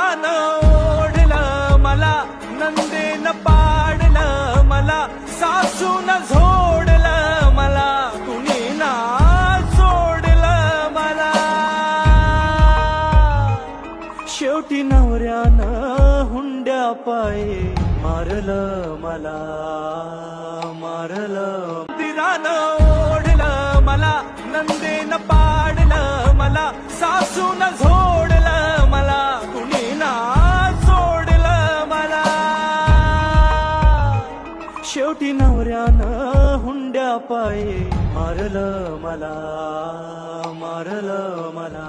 दिरानं ओढलं मला, नंदेनं पाडलं मला, सासून झोडलं मला, कुणी ना सोडलं मला. शेवटी नवऱ्यानं हुंड्या पायी मारलं मला, मारलं. दिरानं ओढलं मला, नंदेनं पाडलं मला, सासून झोडलं मला, कुणी ना सोडलं मला. शेवटी नवऱ्यानं हुंड्या पायी मारलं मला, मारलं मला.